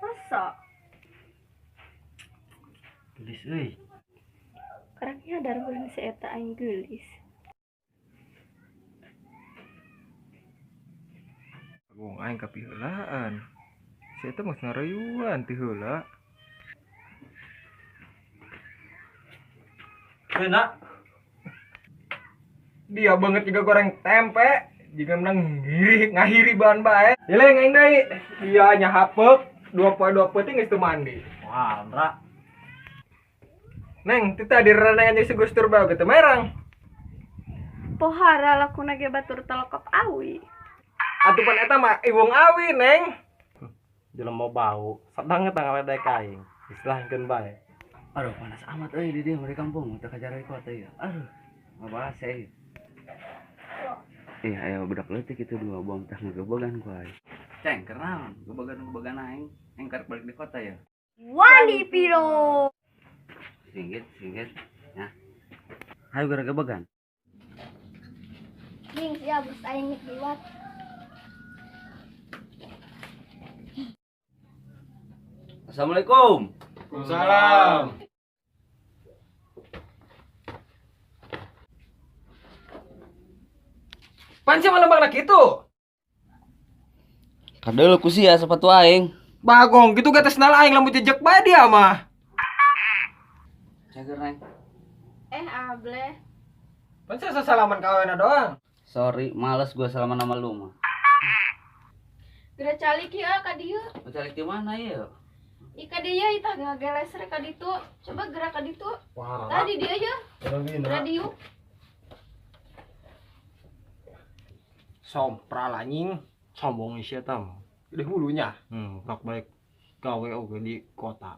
Masa? Gelis euy. Karaknya ada bulan si eta aing geulis. Wong aing kapiheulaan. Si eta mah ngarayuan ti heula. Enak. Dia banget juga goreng tempe. Jika menang ngahiri bahan bae. Ileng aing deui. Dia nya hapek, 2 poe 2 peuting geus teu mandi. Wah, Andra. Neng, tita di renengan jeung si Gustur bae gitu merang. Pohara lakuna ge batur talokap awi. Atupan eta mah iwung awi, Neng. Jelema bau, sedang eta ngaledek aing. Istilahkeun bae. Aduh panas amat di dia di kampung teu kajar di kota ya. Aduh, ngabahas euy. Ayo budak leutik itu dua bom tah ngegebogan ku aing. Ceng, kenaon? Gebogan aing karek balik di kota ya. Wali piro. Singgit. Ya. Hayu gara gebogan. Ning ya bos aing liwat. Assalamualaikum. Waalaikumsalam. Pan sih malam bang gitu? Kadel ku sia sepatu aing. Bagong gitu gak tesnal aing lamun jejak bae dia mah. Cager neng. Able. Pan sih salaman kawena doang. Sorry, males gua salaman sama lu mah. Geura calik ieu ka dieu. Calik di mana ya? Ika dia itah ngageles rek ka ditu. Coba gerak ka ditu. Wah. Tadi dia aja. Radio. Sompral anjing, sombong isi eta mah. Gede hulunya. Rok baik gawe oge di kota.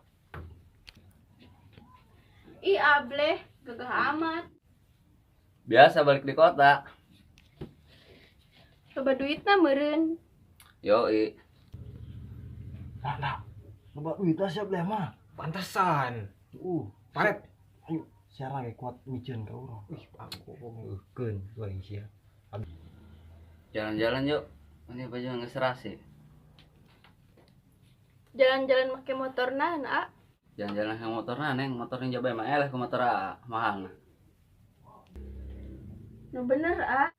Ih ableh, gagah amat. Biasa balik di kota. Coba duitna meureun. Yoi. Nah, loba duit siap leh mah. Pantesan. Paret. Ayo, siaran ge kuat mijeun ka urang. Ih, bagong eukeun geuing sia. Jalan-jalan yuk. Ini baju geus serasi. Jalan-jalan make motor naon, A? Jalan-jalan ke motor neng, motor yang jabai mah eleh ke motor mahal. Nu bener, A.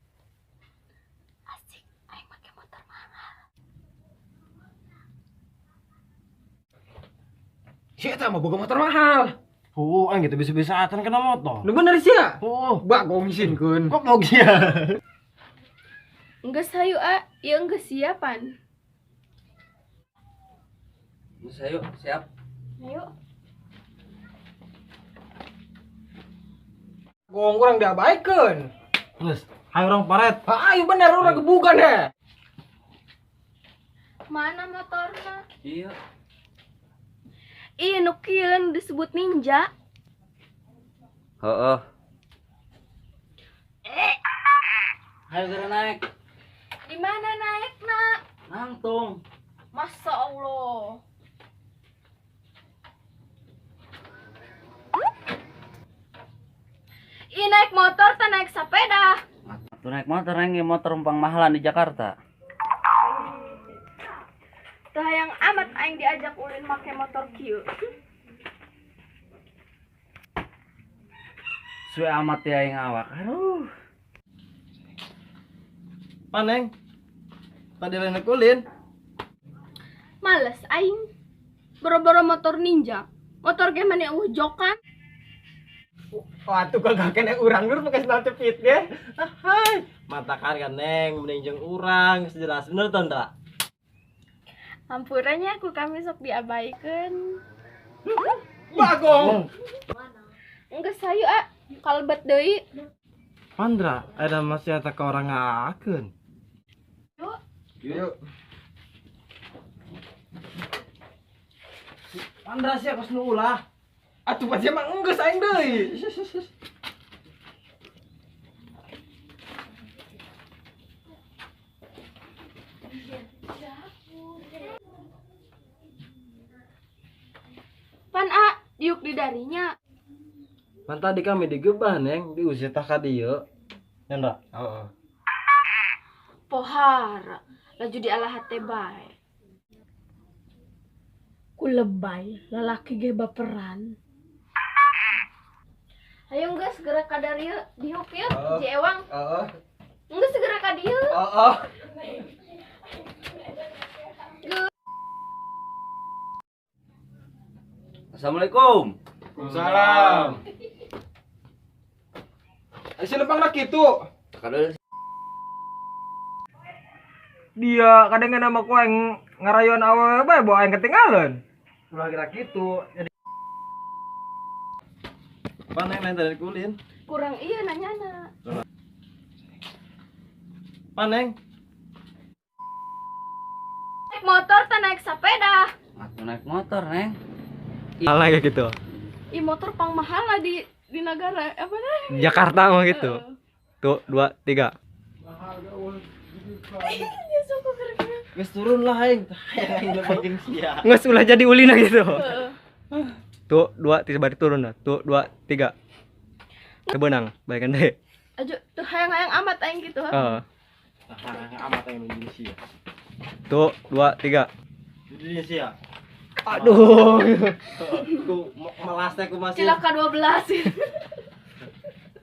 Asik, aing make motor mahal. Si eta mah boga motor mahal. Aing gitu bisa-bisa atan kena motor. Nu bener sia. Bagong isinkeun. kok mau sia. Enggeus hayu, A. Ieu enggeus siapan. Bisa yuk, siap. Ayo. Gong kurang diabaikeun. Terus, hayu urang paret. Ayo bener urang gebugan he. Mana motorna? Iya. Ih, nu kieu disebut ninja. Heeh. Hayu gara naik. Di mana naikna? Nangtung. Masya Allah. Ih, naik motor teh naik sepeda. Tuh naik motor neng, motor umpang mahalan di Jakarta. Tah yang amat aing diajak ulin make motor kieu. Suwe amat ya yang awak. Aduh. Paneng. Tadi lain kulin. Males aing. Boro-boro motor ninja. Motor ge mane jokan. Wah, tuh kagak kena urang dur pakai sandal cepit ge. Hai, matakan kan neng mending jeung urang sejelas bener teu tah? Hampurannya aku kami sok diabaikeun. Bagong. Enggeus hayu, A. Kalebet deui. Pandra, ada masih eta ka orang ngaakeun. Yuk. Yuk. Pandra sia kos nu ulah. Atuh pasti emang enggeus aing deui. Pan A, diuk di darinya. Pan tadi kami digebah neng, diusir tah ka dieu. Nyanda. Heeh. Pohara, laju di alahat teh bae. Lebay, lalaki ge baperan. Ayo geus segera ka dieu diuk yeuh, Ji Ewang. Heeh. Geus segera ka dieu. Heeh. Assalamualaikum. Salam. Si lepang nak kitu. Kada Dia kadang nama ku yang ngarayon awewe bae bawa yang ketinggalan. Ulah kira kitu. Jadi Paneng lain tadi kulin. Kurang iya nanyana. Paneng. Naik motor teh naik sepeda. aku naik motor, Neng. Salah kayak gitu. Ih motor pang mahal lah di negara apa nih? Jakarta mah gitu. Tuh, 2, 3. Dia suka keren. Geus turun lah aing. Aing lebih jeung sia. Geus ulah jadi ulina gitu. Tuh, 2, 3 bari turun dah. Tuh, 2, 3. Kebenang, balikan deh. Aja tuh hayang-hayang amat aing gitu. Heeh. amat yang Indonesia. Tuh, 2, 3. Indonesia. Aduh. Ku melasnya ku masih. Cilaka 12.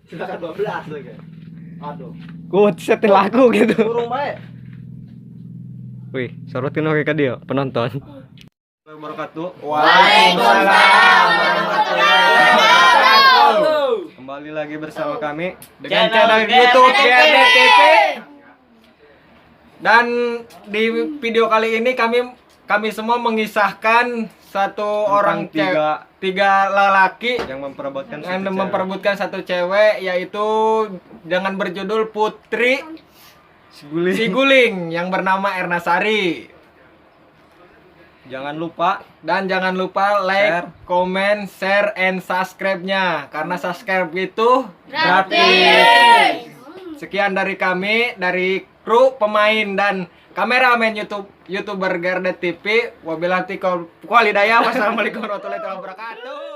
Silakan 12 lagi. Aduh. Ku setel lagu gitu. Turun bae. Wih, sorotin oke ka dia penonton. Wabarakatuh. Waalaikumsalam warahmatullahi wabarakatuh. Kembali lagi bersama kami Dengan channel YouTube GRD TV. Dan di video kali ini kami semua mengisahkan satu orang tiga lelaki yang memperebutkan yang satu memperebutkan satu cewek, yaitu dengan berjudul Putri cewek. Siguling yang bernama Erna Sari. Jangan lupa Dan jangan lupa like, Share. comment, share, and subscribe-nya. Karena subscribe itu Gratis. Sekian dari kami, dari kru, pemain, dan kameramen YouTuber GRD TV. Wabillahi taufiq wal hidayah. Wassalamualaikum warahmatullahi wabarakatuh.